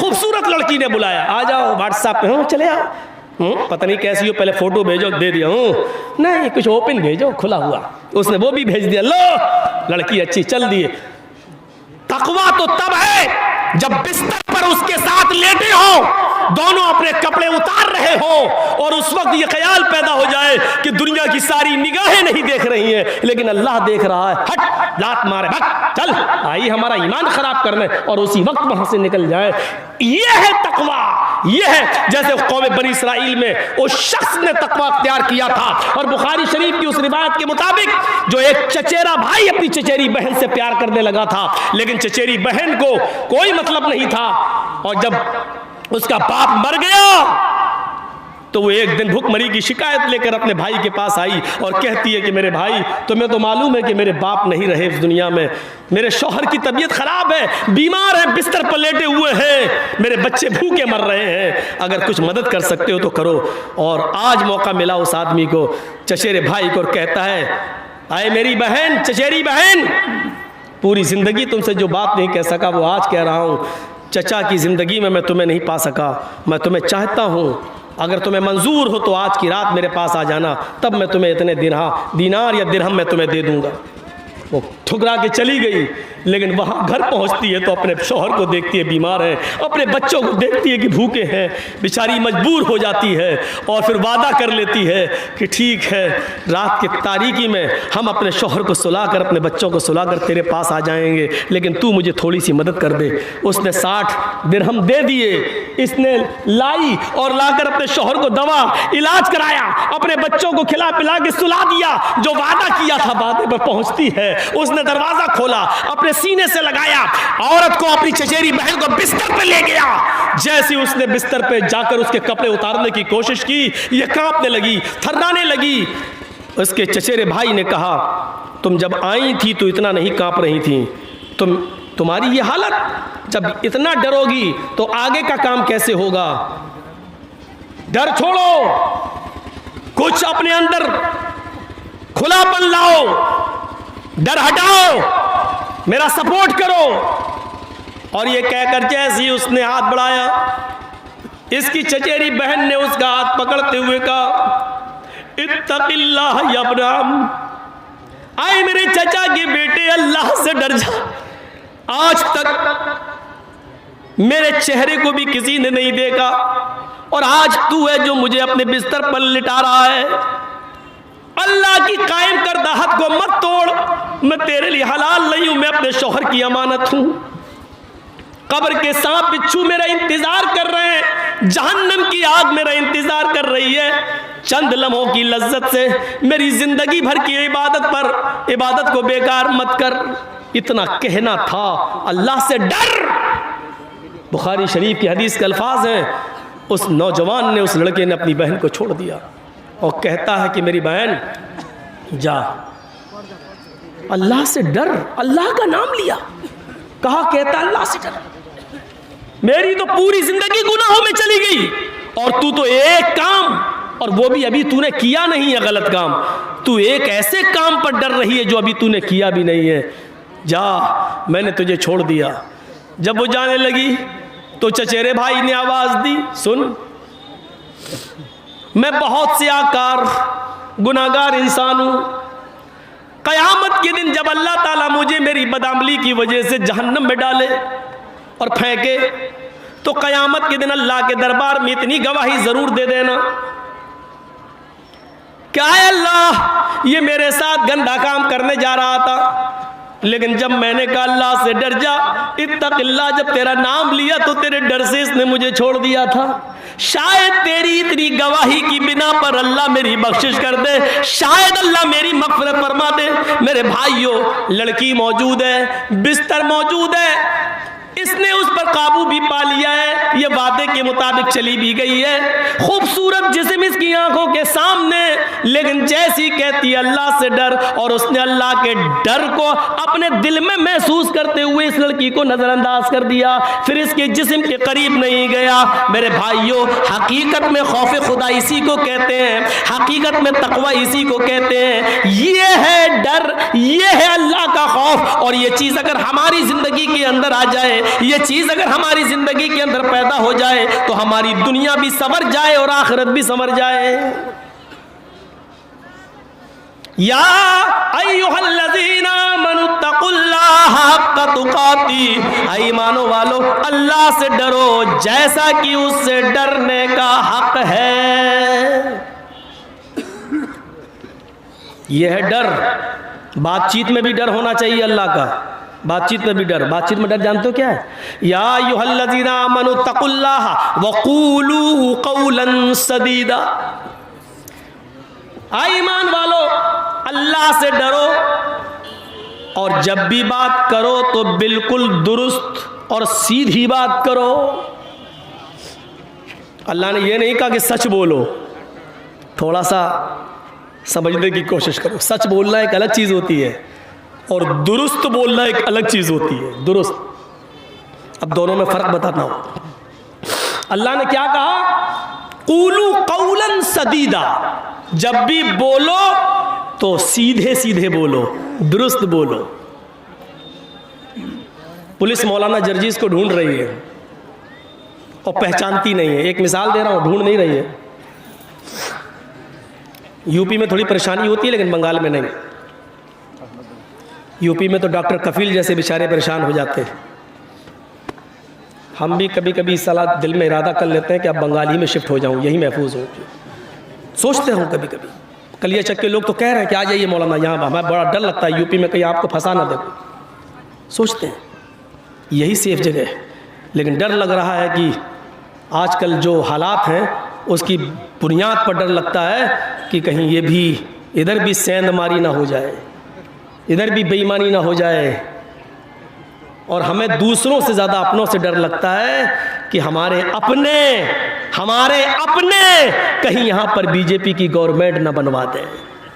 खूबसूरत लड़की ने बुलाया, आ जाओ व्हाट्सएप पे, हाँ चले आओ, पता नहीं कैसी हो, पहले फोटो भेजो, दे दिया, नहीं कुछ ओपन भेजो खुला हुआ, उसने वो भी भेज दिया, लो लड़की अच्छी, चल दिए। तकवा तो तब है जब बिस्तर पर उसके साथ लेटे हो, दोनों अपने कपड़े उतार रहे हो और उस वक्त ये ख्याल पैदा हो जाए कि दुनिया की सारी निगाहें नहीं देख रही हैं लेकिन अल्लाह देख रहा है, हट लात मारे, भग चल, आई हमारा ईमान खराब करने, और उसी वक्त वहां से निकल जाए। ये है तकवा, ये है जैसे कौम बनी इसराइल में उस शख्स ने तकवा अख्तियार किया था। और बुखारी शरीफ की उस रिवायत के मुताबिक जो एक चचेरा भाई अपनी चचेरी बहन से प्यार करने लगा था, लेकिन चचेरी बहन को कोई मतलब नहीं था, और जब उसका बाप मर गया तो वो एक दिन भूखमरी की शिकायत लेकर अपने भाई के पास आई और कहती है कि मेरे भाई, तुम्हें तो मालूम है कि मेरे बाप नहीं रहे इस दुनिया में, मेरे शौहर की तबीयत खराब है, बीमार है, बिस्तर पर लेटे हुए हैं, मेरे बच्चे भूखे मर रहे हैं, अगर कुछ मदद कर सकते हो तो करो। और आज मौका मिला उस आदमी को, चचेरे भाई को, और कहता है, आए मेरी बहन, चचेरी बहन, पूरी जिंदगी तुमसे जो बात नहीं कह सका वो आज कह रहा हूँ। चचा की ज़िंदगी में मैं तुम्हें नहीं पा सका, मैं तुम्हें चाहता हूँ, अगर तुम्हें मंजूर हो तो आज की रात मेरे पास आ जाना, तब मैं तुम्हें इतने दिनार या दिरहम मैं तुम्हें दे दूँगा। वो ठुकरा के चली गई, लेकिन वहाँ घर पहुँचती है तो अपने शौहर को देखती है बीमार है, अपने बच्चों को देखती है कि भूखे हैं, बेचारी मजबूर हो जाती है और फिर वादा कर लेती है कि ठीक है, रात की तारीकी में हम अपने शौहर को सुलाकर, अपने बच्चों को सुलाकर तेरे पास आ जाएंगे, लेकिन तू मुझे थोड़ी सी मदद कर दे। उसने 60 दिरहम दे दिए, इसने लाई और लाकर अपने शौहर को दवा इलाज कराया, अपने बच्चों को खिला पिला के सुला दिया, जो वादा किया था वादे पर पहुँचती है। उसने दरवाजा खोला, अपने सीने से लगाया, औरत को, अपनी चचेरी बहन को बिस्तर पे ले गया। जैसे उसने बिस्तर पे जाकर उसके कपड़े उतारने की कोशिश की, ये कांपने लगी, थर्राने लगी। उसके चचेरे भाई ने कहा, तुम जब आई थी तो इतना नहीं कांप रही थी, तुम्हारी ये हालत, जब इतना डरोगी तो आगे का काम कैसे होगा? डर छोड़ो, कुछ अपने अंदर खुलापन लाओ, डर हटाओ, मेरा सपोर्ट करो। और ये कहकर जैसे ही उसने हाथ बढ़ाया, इसकी चचेरी बहन ने उसका हाथ पकड़ते हुए कहा, इत्तक़िल्लाह या इब्राहिम, आए मेरे चचा के बेटे, अल्लाह से डर जा। आज तक मेरे चेहरे को भी किसी ने नहीं देखा और आज तू है जो मुझे अपने बिस्तर पर लिटा रहा है। अल्लाह की कायम करदा हद को मत तोड़, मैं तेरे लिए हलाल नहीं हूं, मैं अपने शौहर की अमानत हूं। कब्र के सांप बिच्छू मेरा इंतजार कर रहे हैं, जहन्नम की आग मेरा इंतजार कर रही है। चंद लम्हों की लज्जत से मेरी जिंदगी भर की इबादत को बेकार मत कर। इतना कहना था, अल्लाह से डर। बुखारी शरीफ की हदीस के अल्फाज हैं, उस नौजवान ने, उस लड़के ने अपनी बहन को छोड़ दिया और कहता है कि मेरी बहन जा, अल्लाह से डर। अल्लाह का नाम लिया, कहा, कहता अल्लाह से डर। मेरी तो पूरी जिंदगी गुनाहों में चली गई और तू तो एक काम, और वो भी अभी तूने किया नहीं है गलत काम, तू एक ऐसे काम पर डर रही है जो अभी तूने किया भी नहीं है। जा, मैंने तुझे छोड़ दिया। जब वो जाने लगी तो चचेरे भाई ने आवाज दी, सुन, मैं बहुत से आकार गुनाहगार इंसान हूं। कयामत के दिन जब अल्लाह ताला मुझे मेरी बदअमली की वजह से जहन्नम में डाले और फेंके, तो कयामत के दिन अल्लाह के दरबार में इतनी गवाही जरूर दे देना, क्या है अल्लाह, ये मेरे साथ गंदा काम करने जा रहा था, लेकिन जब मैंने कहा अल्लाह से डर जा, इत्तक़िल्लाह, जब तेरा नाम लिया तो तेरे डर से इसने मुझे छोड़ दिया था। शायद तेरी इतनी गवाही की बिना पर अल्लाह मेरी बख्शिश कर दे, शायद अल्लाह मेरी मग़फ़िरत फरमा दे। मेरे भाइयों, लड़की मौजूद है, बिस्तर मौजूद है, इसने उस पर काबू भी पा लिया है, ये वादे के मुताबिक चली भी गई है। खूबसूरत जिस्म इसकी आंखों के सामने, लेकिन जैसी कहती अल्लाह से डर, और उसने अल्लाह के डर को अपने दिल में महसूस करते हुए इस लड़की को नजरअंदाज कर दिया, फिर इसके जिस्म के करीब नहीं गया। मेरे भाइयों, हकीकत में खौफ खुदा इसी को कहते हैं, हकीकत में तकवा इसी को कहते हैं। ये है डर, ये है अल्लाह का खौफ, और ये चीज अगर हमारी जिंदगी के अंदर आ जाए ये चीज अगर हमारी जिंदगी के अंदर पैदा हो जाए तो हमारी दुनिया भी संवर जाए और आखिरत भी संवर जाए। या अय्युहल्लज़ीना आमनुत्तकुल्लाहा हक्का तुकाती, ऐ ईमानो वालो अल्लाह से डरो जैसा कि उससे डरने का हक है। यह है डर। बातचीत में भी डर होना चाहिए अल्लाह का, बातचीत में भी डर। बातचीत में डर जानते हो क्या है? या अय्युहल्लज़ीना आमनुत्तकुल्लाहा वक़ूलू क़ौलन सदीदा, आए ईमान वालो अल्लाह से डरो और जब भी बात करो तो बिल्कुल दुरुस्त और सीधी बात करो। अल्लाह ने यह नहीं कहा कि सच बोलो, थोड़ा सा समझने की कोशिश करो। सच बोलना एक अलग चीज़ होती है और दुरुस्त बोलना एक अलग चीज़ होती है। दुरुस्त, अब दोनों में फ़र्क बताता हूँ। अल्लाह ने क्या कहा? क़ूलू क़ौलन सदीदा, जब भी बोलो तो सीधे सीधे बोलो, दुरुस्त बोलो। पुलिस मौलाना जर्जीस को ढूंढ रही है और पहचानती नहीं है। एक मिसाल दे रहा हूँ, ढूंढ नहीं रही है। यूपी में थोड़ी परेशानी होती है लेकिन बंगाल में नहीं। यूपी में तो डॉक्टर कफील जैसे बेचारे परेशान हो जाते हैं। हम भी कभी कभी सलाह दिल में इरादा कर लेते हैं कि अब बंगाल ही में शिफ्ट हो जाऊं, यही महफूज हो। सोचते हूँ कभी कभी। कलिया चक के लोग तो कह रहे हैं कि आ जाइए मौलाना यहाँ, हमें बड़ा डर लगता है यूपी में कहीं आपको फंसा ना दे। सोचते हैं यही सेफ जगह है, लेकिन डर लग रहा है कि आजकल जो हालात हैं उसकी बुनियाद पर डर लगता है कि कहीं ये भी इधर भी सेंधमारी ना हो जाए, इधर भी बेईमानी ना हो जाए। और हमें दूसरों से ज़्यादा अपनों से डर लगता है कि हमारे अपने कहीं यहाँ पर बीजेपी की गवर्नमेंट ना बनवा दें।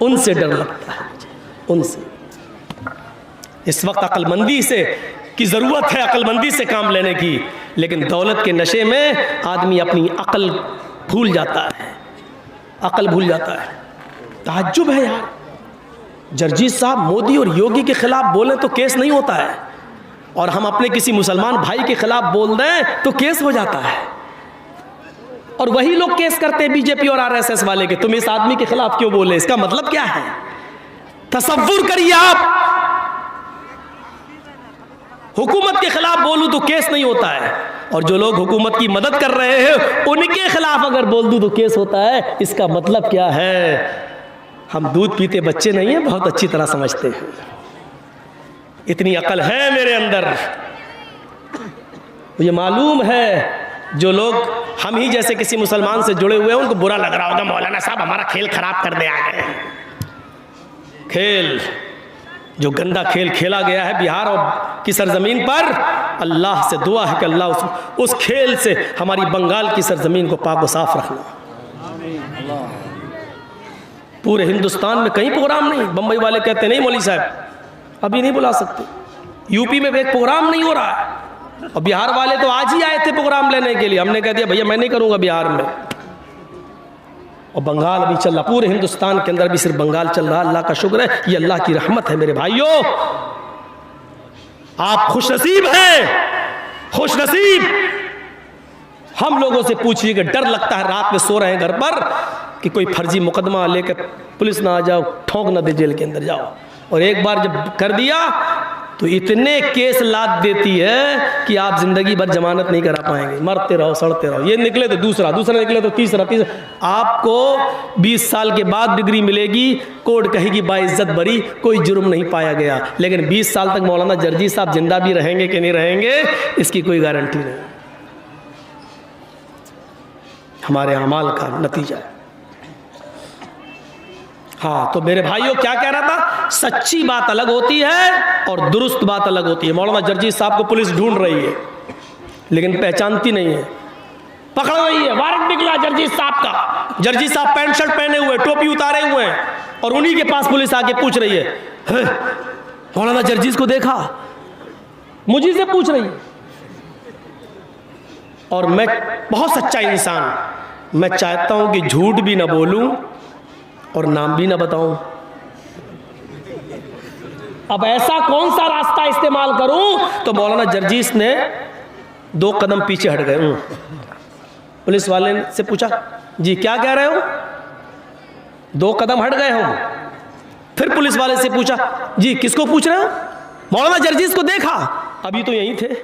उनसे डर लगता है मुझे, उनसे। इस वक्त अक्लमंदी से की ज़रूरत है, अक्लमंदी से काम लेने की, लेकिन दौलत के नशे में आदमी अपनी अक्ल भूल जाता है, अक्ल भूल जाता है। ताज्जुब है यार, जर्जीस साहब मोदी और योगी के खिलाफ बोले तो केस नहीं होता है, और हम अपने किसी मुसलमान भाई के खिलाफ बोल दें तो केस हो जाता है। और वही लोग केस करते हैं बीजेपी और आरएसएस वाले के, तुम इस आदमी के खिलाफ क्यों बोले, इसका मतलब क्या है? तसव्वुर करिए आप, हुकूमत के खिलाफ बोलूं तो केस नहीं होता है, और जो लोग हुकूमत की मदद कर रहे हैं उनके खिलाफ अगर बोल दूं तो केस होता है। इसका मतलब क्या है? हम दूध पीते बच्चे नहीं हैं, बहुत अच्छी तरह समझते हैं। इतनी अकल है मेरे अंदर, मुझे मालूम है जो लोग हम ही जैसे किसी मुसलमान से जुड़े हुए हैं उनको बुरा लग रहा होगा, मौलाना साहब हमारा खेल खराब कर दे आ गए। खेल, जो गंदा खेल खेला गया है बिहार और की सरजमीन पर, अल्लाह से दुआ है कि अल्लाह उस खेल से हमारी बंगाल की सरजमीन को पाक व साफ रखना। पूरे हिंदुस्तान में कहीं प्रोग्राम नहीं, बम्बई वाले कहते नहीं मौली साहब अभी नहीं बुला सकते, यूपी में एक प्रोग्राम नहीं हो रहा है, और बिहार वाले तो आज ही आए थे प्रोग्राम लेने के लिए। हमने कह दिया भैया मैं नहीं करूंगा बिहार में। और बंगाल भी चल रहा, पूरे हिंदुस्तान के अंदर भी सिर्फ बंगाल चल रहा। अल्लाह का शुक्र है, ये अल्लाह की रहमत है मेरे भाइयों। आप खुशनसीब हैं, खुशनसीब। हम लोगों से पूछिए कि डर लगता है रात में सो रहे हैं घर पर कि कोई फर्जी मुकदमा लेकर पुलिस ना आ जाओ, ठोंक ना दे जेल के अंदर जाओ। और एक बार जब कर दिया तो इतने केस लाद देती है कि आप जिंदगी भर जमानत नहीं करा पाएंगे, मरते रहो, सड़ते रहो। ये निकले तो दूसरा निकले तो तीसरा। आपको 20 साल के बाद डिग्री मिलेगी, कोर्ट कहेगी बाइज्जत बरी, कोई जुर्म नहीं पाया गया। लेकिन 20 साल तक मौलाना जर्जी साहब जिंदा भी रहेंगे कि नहीं रहेंगे, इसकी कोई गारंटी नहीं। हमारे अमाल का नतीजा है। हाँ, तो मेरे भाइयों क्या कह रहा था, सच्ची बात अलग होती है और दुरुस्त बात अलग होती है। मौलाना जर्जी साहब को पुलिस ढूंढ रही है लेकिन पहचानती नहीं है, पकड़ रही है। वारंट निकला जर्जी साहब का, जर्जी साहब पैंट शर्ट पहने हुए, टोपी उतारे हुए हैं, और उन्हीं के पास पुलिस आके पूछ रही है मौलाना जर्जीस को देखा, मुझे से पूछ रही है। और मैं बहुत सच्चा इंसान, मैं चाहता हूं कि झूठ भी ना बोलूं और नाम भी ना बताऊं। अब ऐसा कौन सा रास्ता इस्तेमाल करूं? तो मौलाना जर्जीस ने 2 कदम पीछे हट गए। पुलिस वाले से पूछा, जी क्या कह रहे हो? 2 कदम हट गए हम। फिर पुलिस वाले से पूछा, जी किसको पूछ रहे हो? मौलाना जर्जीस को देखा, अभी तो यहीं थे।